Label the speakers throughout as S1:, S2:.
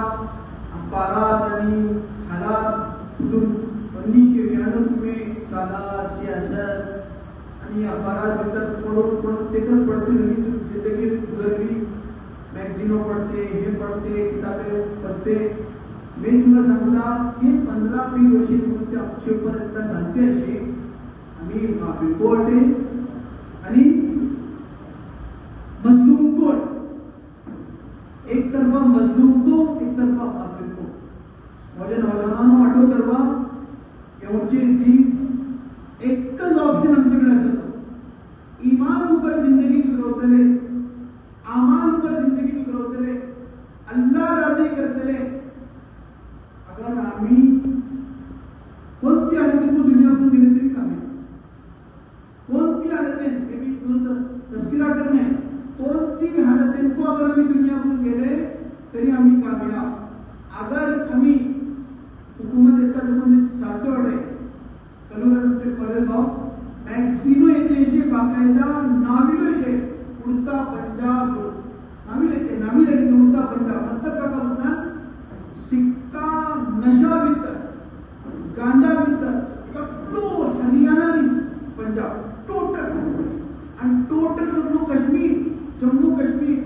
S1: अखबारात आणि हालात 1991 में सादात सियासत आणि अखबारात भीतर पढ़ते जिंदगी गुजरली मैगजीनों पढ़ते हे पढ़ते किताबें पढ़ते मी तुला सांगता हे 15-20 वर्षी ते आमचेपर्यंत सांगते अशी आम्ही रिपोर्ट आहे आणि मजलूम को एक तरफा मजलूम को एक तरफा काफिर को माझ्या नौजवानांना आठवतरवा यावरचे जीस एकच ऑप्शन आमच्याकडे असतं ईमान ऊपर जिंदगी गुजरवतले आमान ऊपर जिंदगी गुजरवतले अल्लाह राजी करतले अगर आम्ही कोणती हालतीतून दुनियातून गेले तरी कामी कोणती हालतें हे मी तुझं तस्किरा करणे कोणती हालतें को अगर आम्ही दुनियातून गेले तरी आम्ही कामयाब अगर आम्ही हुकूमत एका लोकांनी सारखे वाटे कलुराचे कॉलेज भाव मॅक्सिनो येते जे बाकायदा नाविलशे उड़ता पंजाब नाविले उड़ता पंजाब मतलब का होता सिक्का नशा भीतर गांजा भीतर कट्टो हरियाणा पंजाब टोटल आणि टोटल जम्मू काश्मीर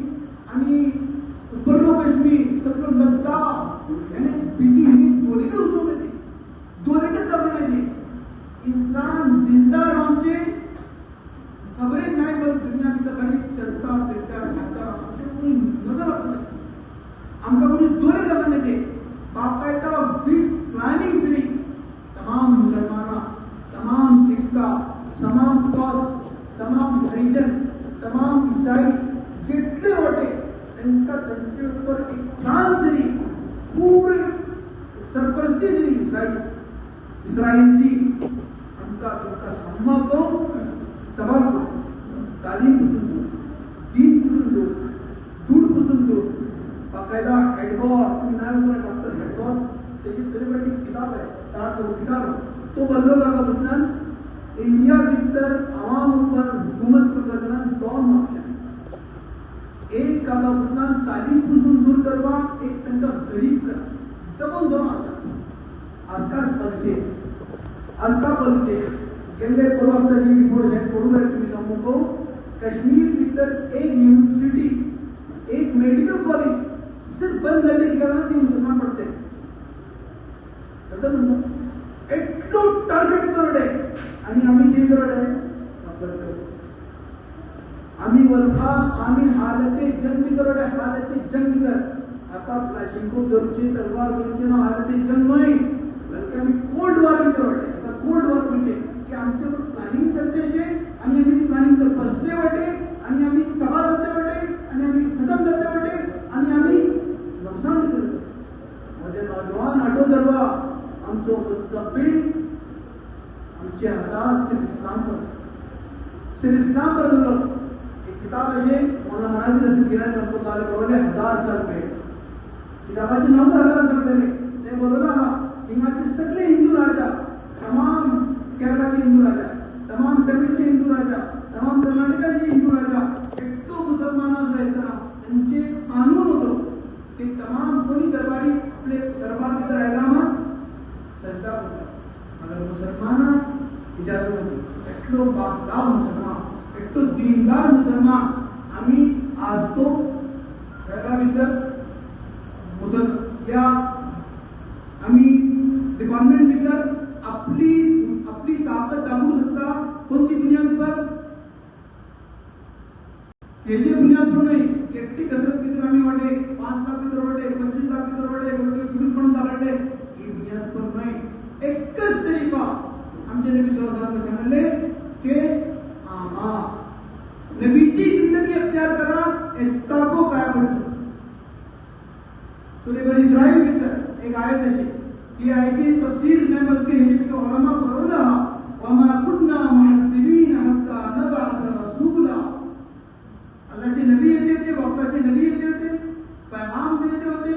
S1: आणि उपरलो काश्मीर सगळं लद्दाख यानी बीजी ही दोरेके उचलण्याचे दोरेके जमण्याचे इंसान जिंदा राहूनचे खबरें नाही पण दुनिया की खाली चलता फिरता खाता आमच्या कोणी नजर असत आमका कोणी दोरे जमण्याचे बाकायदा विथ प्लॅनिंग से तमाम मुसलमाना तमाम सिक्का तमाम कॉस्ट तमाम हरिजन तमाम ईसाई जितने होते त्यांचे ऊपर एक ध्यान से पूरे सरपरस्ती दी इसराइल जी उनका सम्मा को तबाह को तालीम पुसून दो दीन पुसून दो दूध पुसून दो बाकायदा हेडगॉर तुम्ही डॉक्टर हेडगॉर त्याची तरी किताब आहे किताब तो बंदो का पुसना इंडिया भीतर आवाम ऊपर हुकूमत करना दोन ऑप्शन एक का पुसना तालीम पुसून दूर करवा एक त्यांचा गरीब करा डबल दोन असतात आस्था पलसे केंद्र परवाचा जी रिपोर्ट है पढ़ू रहे तुम्हें समूह कश्मीर भीतर एक यूनिवर्सिटी एक मेडिकल कॉलेज सिर्फ बंद करने के कारण ती मुसलमान पढ़ते एटलो टार्गेट करडे आणि आम्ही जे करडे आम्ही वल्हा आम्ही हालते जंग करडे हालते जंग कर आता क्लाशिंको जरूरचे तलवार जरूरचे ना हालते जंग नाही बल्कि आम्ही कोल्ड वॉर भी करडे आता कोल्ड वॉर म्हणजे की आमच्यावर प्लॅनिंग सध्याचे आणि आम्ही ती प्लॅनिंग तर बसले वाटे आणि आम्ही तबाह करते वाटे आणि आम्ही खतम करते वाटे आणि आम्ही नुकसान करतो माझे नौजवान आठवण धरवा आमचं मुस्तकबिल आमचे हातात सिर्फ इस्लाम पर जरूरत एक किताब आहे मला मनाजी रसूल किरण रमतुल्लाह करोडे 1000 रुपये किताबाचे नाव तर 1000 रुपये ते बोलला हा हिमाचे सगळे हिंदू राजा तमाम केरला के हिंदू राजा तमाम तमिळ के हिंदू राजा तमाम कर्नाटका के हिंदू राजा एकटो मुसलमानाचा इतना त्यांचे कानून होतो ते तमाम कोणी दरबारी आपले दरबार भीतर राहिला मग सजदा होता मगर मुसलमाना इजाजत होती एकटो बापदार मुसलमान एकटो दीनदार मुसलमान आम्ही आज तो केरला भीतर या आम्ही डिपार्टमेंट भीतर आपली ताकद दाखवू शकता कोणती बुनियाद पर केंद्रीय बुनियाद पर नाही एकटी कसरत भीतर आम्ही वाटे 5 लाख भीतर वाटे 25 लाख भीतर वाटे कोणते पुरुष म्हणून दाखवले ही बुनियाद पर नाही एकच तरीका आमचे नबी सल्लल्लाहु अलैहि वसल्लम सांगितले की आमा नबीची जिंदगी अख्तियार करा इत्ताको काय म्हणतो सूरह बनी इस्राइल भीतर एक आयत अशी की आयती तफसीर में बल्कि हिंदी के उलमा पढ़ोला वमा कुन्ना मुहस्सिबीन हत्ता नबअस रसूला अल्लाह के नबी येते थे वक्ताचे नबी येते होते पैगाम देते होते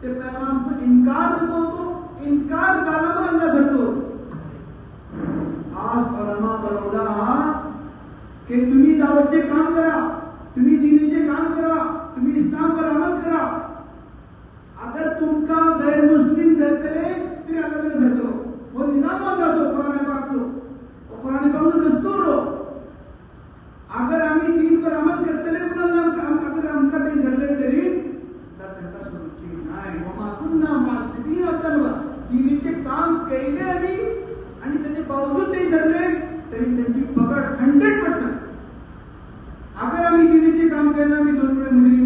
S1: ते पैगामचा इनकार करतो होतो इनकार कालावर अल्लाह करतो आज उलमा पढ़ोला कि तुम्ही दावतचे काम करा तुम्ही दीनीचे काम करा तुम्ही इस्लाम पर अमल करा अगर तुमका गैर मुस्लिम धरतले तरी अल्लाह ने धरतलो वो निनाम होता सो कुरान पाक सो कुरान पाक सो दस्तूर हो अगर आम्ही दीन पर अमल करतले पण अगर आमका ते धरले तरी धरता समजची नाही वमा कुन्ना मासिबिन तनवा दीनीचे काम केले आम्ही आणि त्याचे बावजूद ते धरले तरी त्यांची पकड 100%. अगर आम्ही दीनीचे काम केलं आम्ही 2 वेळे मुली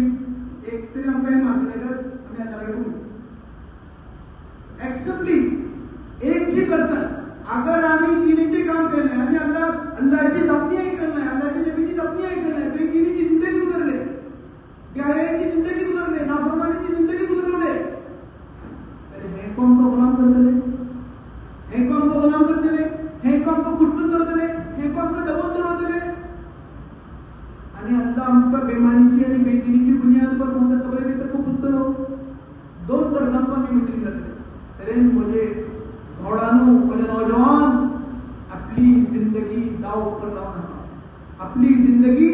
S1: एक तरी आमकाही मारले तर आम्ही आता काय करू एक्सेप्टली एक जी करतात अगर आम्ही दीनीचे काम केले आणि अल्लाहची अपनी करना है अल्लाहची नबीची अपनी करना है बेदीनीची जिंदगी गुजरले प्यारेची जिंदगी गुजरले नाफरमानीची जिंदगी गुजरवले अरे हे कौन को गुलाम करतले हे कौन को गुलाम करतले हे कौन को कुटून धरतले हे कौन को दबून धरतले आणि अल्लाह आमका बेमानीची आणि बेदीनीची बुनियाद पर मोठा तबे तर को पुस्तलो 2 तरफांनी मीटिंग करते अरे मुझे घोड़ानो मुझे नौजवान अपनी जिंदगी दाव पर लावना अपनी जिंदगी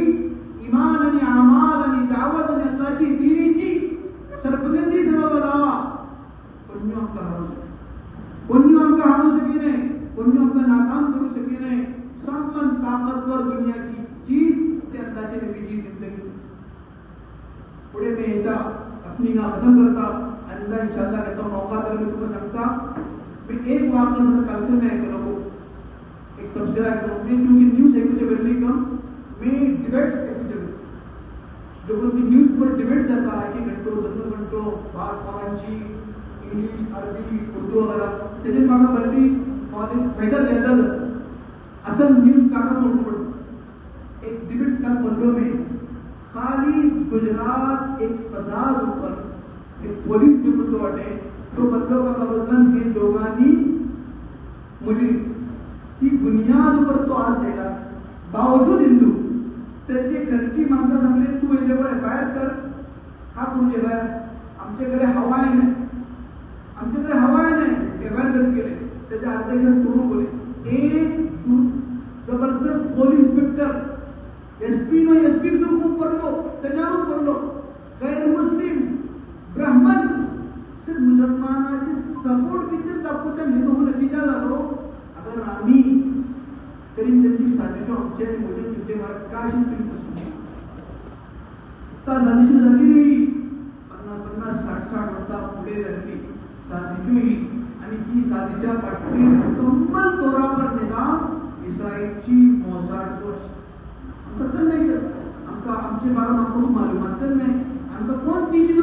S1: ईमान आणि अमाल आणि दावत आणि अल्लाहची दीनीची सरबलंदी सभा लावा कोणी आमका हारू शकी नाही कोणी आमका नाकाम करू शकी नाही सम्मन ताकतवर दुनिया की चीज ते अल्लाहची नबीची जिंदगी पुढे मैं येता अपनी ना खत्म करता अल्लाह इंशाअल्लाह कहता मौका तर मैं तुम्हें सांगता मैं एक वाक्य में कल से मैं करूँ एक तफसीर करूँ मैं क्योंकि न्यूज़ एक्यूटेबली कम मैं डिबेट्स एक्यूटेबल जो कोई न्यूज़ पर डिबेट जाता है कि घंटों 2 घंटों बात फरांची इंग्लिश अरबी उर्दू वगैरह त्याचे मागा बल्ली नॉलेज फायदा देता जाता असल न्यूज़ काका मोठं पडतं एक डिबेट्स का बंदो में खाली गुजरात एक फसाद ऊपर एक पोलीस डिप्युटी वाटे तो बंदो का वजन हे दोघांनी मुली ती बुनियाद पर तो आज जाएगा बावजूद हिंदू त्याचे घरची माणसं सांगले तू याच्यावर एफआयआर कर हा तुमचे एफआयआर आमच्याकडे हवा आहे नाही आमच्याकडे हवा आहे नाही एफआयआर दर्ज केले त्याच्या अर्धे घर तोडून बोले एक जबरदस्त police inspector SP no SP तो खूप पडलो त्याच्यावर पडलो गैर मुस्लिम ब्राह्मण सिर्फ मुसलमानाचे सपोर्ट किती दाखवतात हे तो नतीजा झालो अगर आम्ही तरी त्यांची साजिशो आमच्या मोठे छोटे मार्ग का अशी तरी पासून त्या साजिशो झाली 50-60 वर्षा पुढे झाली साजिशो ही आणि ही साजिशा पाठवी मुकम्मल तौरावर निदान इस्रायलची मोसाड सोच आमचं तर नाही आमका आमचे बारा मागून मालूमात तर नाही आमका कोणती चीज